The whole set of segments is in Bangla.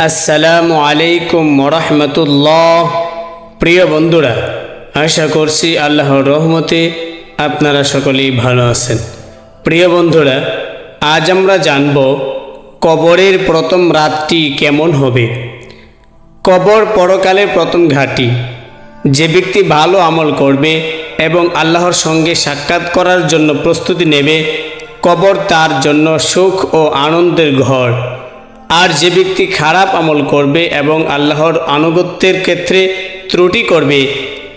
আসসালামু আলাইকুম ওরহমতুল্লাহ। প্রিয় বন্ধুরা, আশা করছি আল্লাহর রহমতে আপনারা সকলেই ভালো আছেন। প্রিয় বন্ধুরা, আজ আমরা জানব কবরের প্রথম রাতটি কেমন হবে। কবর পরকালের প্রথম ঘাঁটি। যে ব্যক্তি ভালো আমল করবে এবং আল্লাহর সঙ্গে সাক্ষাৎ করার জন্য প্রস্তুতি নেবে, কবর তার জন্য সুখ ও আনন্দের ঘর। আর যে ব্যক্তি খারাপ আমল করবে এবং আল্লাহর আনুগত্যের ক্ষেত্রে ত্রুটি করবে,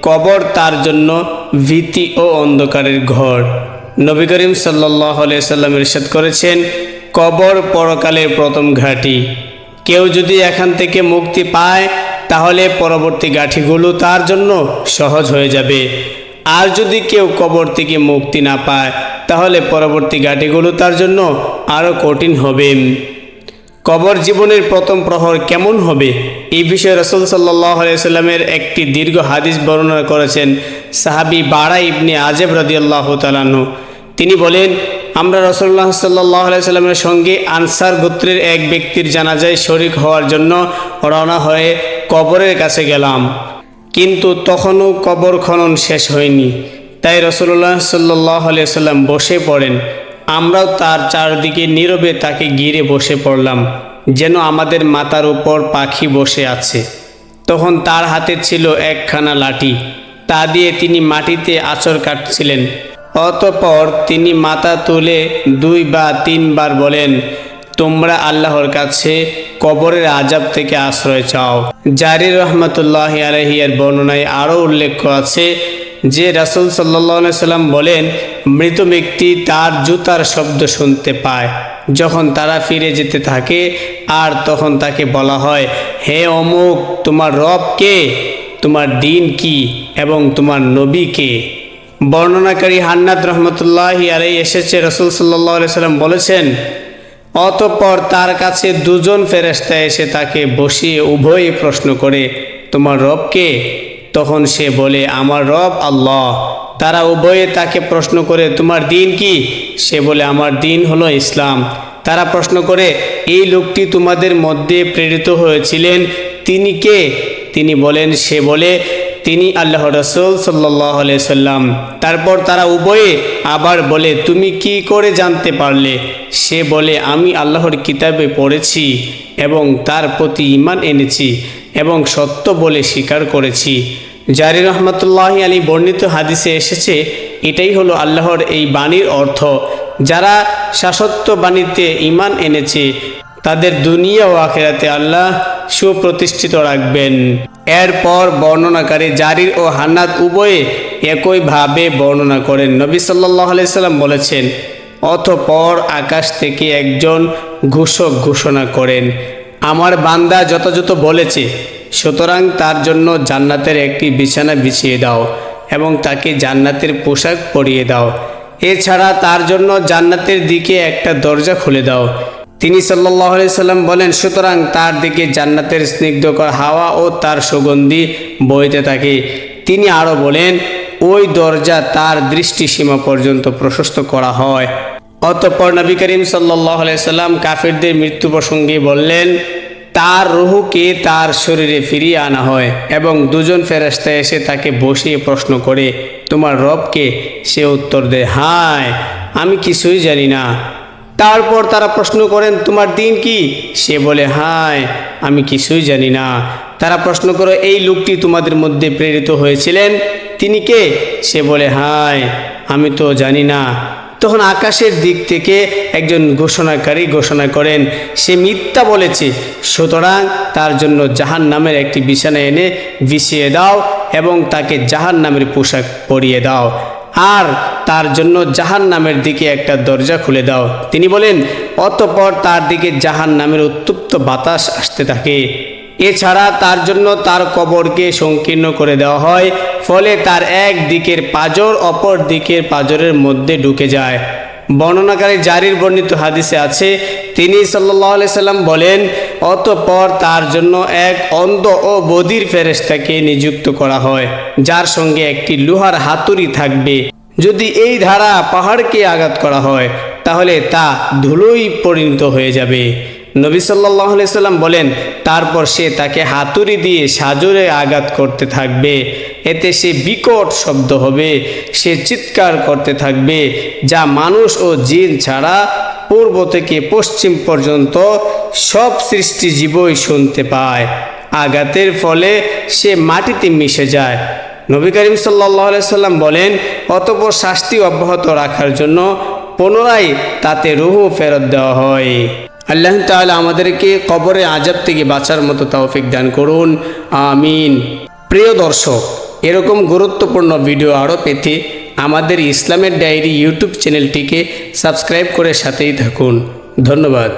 কবর তার জন্য ভীতি ও অন্ধকারের ঘর। নবী করিম সাল্লাল্লাহু আলাইহি সাল্লাম ইরশাদ করেছেন, কবর পরকালের প্রথম ঘাঁটি। কেউ যদি এখান থেকে মুক্তি পায় তাহলে পরবর্তী ঘাঁটিগুলো তার জন্য সহজ হয়ে যাবে। আর যদি কেউ কবর থেকে মুক্তি না পায় তাহলে পরবর্তী ঘাঁটিগুলো তার জন্য আরও কঠিন হবে। কবর জীবনের প্রথম প্রহর কেমন হবে, এই বিষয়ে রাসূল সাল্লাল্লাহু আলাইহি সাল্লামের একটি দীর্ঘ হাদিস বর্ণনা করেছেন সাহাবী বারা ইবনে আযিব রাদিয়াল্লাহু তাআলা আনহু। তিনি বলেন, আমরা রাসূলুল্লাহ সাল্লাল্লাহু আলাইহি সাল্লামের সঙ্গে আনসার গোত্রের এক ব্যক্তির জানাজায় শরীক হওয়ার জন্য রওনা হয়ে কবরের কাছে গেলাম, কিন্তু তখনও কবর খনন শেষ হয়নি। তাই রাসূলুল্লাহ সাল্লাল্লাহু আলাইহি সাল্লাম বসে পড়েন। আমরাও তার চারদিকে নীরবে তাকে ঘিরে বসে পড়লাম, যেন আমাদের মাথার উপর পাখি বসে আছে। তখন তার হাতে ছিল একখানা লাঠি, তা দিয়ে তিনি মাটিতে আঁচড় কাটছিলেন। অতঃপর তিনি মাথা তুলে 2 বা 3 বার বলেন, তোমরা আল্লাহর কাছে কবরের আযাব থেকে আশ্রয় চাও। জারির রহমতুল্লাহি আলাইহি এর বর্ণনায় আরও উল্লেখ আছে যে রাসূল সাল্লাল্লাহু আলাইহি সাল্লাম বলেন, মৃত ব্যক্তি তার জুতার শব্দ শুনতে পায় যখন তারা ফিরে যেতে থাকে, আর তখন তাকে বলা হয়, হে অমুক, তোমার রব কে, তোমার দিন কি এবং তোমার নবী কে। বর্ণনাকারী হান্নাদ রহমতুল্লাহি আলাইহি এসেছে, রাসূল সাল্লাল্লাহু আলাইহি সাল্লাম বলেছেন, অতঃপর তার কাছে 2 জন ফেরেশতা এসে তাকে বসিয়ে উভয়ে প্রশ্ন করে, তোমার রব কে? তখন সে বলে, আমার রব আল্লাহ। তারা উভয়ে তাকে প্রশ্ন করে, তোমার দিন কি? সে বলে, আমার দিন হলো ইসলাম। তারা প্রশ্ন করে, এই লোকটি তোমাদের মধ্যে প্রেরিত হয়েছিলেন, তিনি কে? তিনি বলেন, সে বলে, তিনি আল্লাহর রাসূল সাল্লাল্লাহু আলাইহি সাল্লাম। তারপর তারা উভয়ে আবার বলে, তুমি কি করে জানতে পারলে? সে বলে, আমি আল্লাহর কিতাবে পড়েছি এবং তার প্রতি ঈমান এনেছি এবং সত্য বলে স্বীকার করেছি। জারি রহমতুল্লাহি আলাইহি বর্ণিত হাদিসে এসেছে, এটাই হলো আল্লাহর এই বাণীর অর্থ। যারা শাশ্বত বাণীতে ঈমান এনেছে তাদের দুনিয়া ও আখিরাতে আল্লাহ সুপ্রতিষ্ঠিত রাখবেন। এরপর বর্ণনাকারী জারির ও হান্নাদ উভয়ে একইভাবে বর্ণনা করেন। নবী সাল্লাল্লাহু আলাইহি সাল্লাম বলেছেন, অতঃপর আকাশ থেকে একজন ঘোষক ঘোষণা করেন, আমার বান্দা যথাযথ বলেছে, সুতরাং তার জন্য জান্নাতের একটি বিছানা বিছিয়ে দাও এবং তাকে জান্নাতের পোশাক পরিয়ে দাও। এছাড়া তার জন্য জান্নাতের দিকে একটা দরজা খুলে দাও। তিনি সাল্লাল্লাহু আলাইহি সাল্লাম বলেন, সুতরাং তার দিকে জান্নাতের স্নিগ্ধকর হাওয়া ও তার সুগন্ধি বইতে থাকে। তিনি আরও বলেন, ওই দরজা তার দৃষ্টিসীমা পর্যন্ত প্রশস্ত করা হয়। অতঃপর নবী করিম সাল্লাল্লাহু আলাইহি সাল্লাম কাফিরদের মৃত্যু প্রসঙ্গে বললেন, তার রূহকে তার শরীরে ফিরিয়ে আনা হয় এবং 2 জন ফেরেশতা এসে তাকে বসিয়ে প্রশ্ন করে, তোমার রব কে? সে উত্তর দেয়, হায়, আমি কিছুই জানি না। তারপর তারা প্রশ্ন করেন, তোমার দিন কি? সে বলে, হায়, আমি কিছুই জানি না। তারা প্রশ্ন করে, এই লোকটি তোমাদের মধ্যে প্রেরিত হয়েছিলেন, তিনি কে? সে বলে, হায়, আমি তো জানি না। তখন আকাশের দিক থেকে একজন ঘোষণাকারী ঘোষণা করেন, সে মিথ্যা বলেছে, সুতরাং তার জন্য জাহান্নামের একটি বিছানা এনে বিছিয়ে দাও এবং তাকে জাহান্নামের পোশাক পরিয়ে দাও, আর তার জন্য জাহান্নামের দিকে একটা দরজা খুলে দাও। তিনি বলেন, অতঃপর তার দিকে জাহান্নামের উত্তপ্ত বাতাস আসতে থাকে। এছাড়া তার জন্য তার কবরকে সংকীর্ণ করে দেওয়া হয়, ফলে তার এক দিকের পাঁজর অপর দিকের পাঁজরের মধ্যে ঢুকে যায়। বর্ণনাকারী জারির বর্ণিত হাদিসে আছে, তিনি সাল্লাল্লাহু আলাইহি সাল্লাম বলেন, অতঃপর তার জন্য এক অন্ধ ও বধির ফেরেশতাকে নিযুক্ত করা হয়, যার সঙ্গে একটি লোহার হাতুড়ি থাকবে। যদি এই ধারা পাহাড়কে আঘাত করা হয় তাহলে তা ধুলোয় পরিণত হয়ে যাবে। নবী সাল্লাল্লাহু আলাইহি সাল্লাম বলেন, তারপর সে তাকে হাতুড়ি দিয়ে সাজরে আঘাত করতে থাকবে, এতে সে বিকট শব্দ হবে, সে চিৎকার করতে থাকবে, যা মানুষ ও জিন ছাড়া পূর্ব থেকে পশ্চিম পর্যন্ত সব সৃষ্টিজীবই শুনতে পায়। আঘাতের ফলে সে মাটিতে মিশে যায়। নবী করিম সাল্লাল্লাহু আলাইহি সাল্লাম বলেন, অতঃপর শাস্তি অব্যাহত রাখার জন্য পুনরায় তাতে রূহ ফেরত দেওয়া হয়। আল্লাহ তাআলা আমাদেরকে কবরে আযাব থেকে বাঁচার মতো তৌফিক দান করুন, আমিন। প্রিয় দর্শক, এরকম গুরুত্বপূর্ণ ভিডিও আরও পেতে আমাদের ইসলামের ডায়েরি ইউটিউব চ্যানেলটিকে সাবস্ক্রাইব করে সাথেই থাকুন। ধন্যবাদ।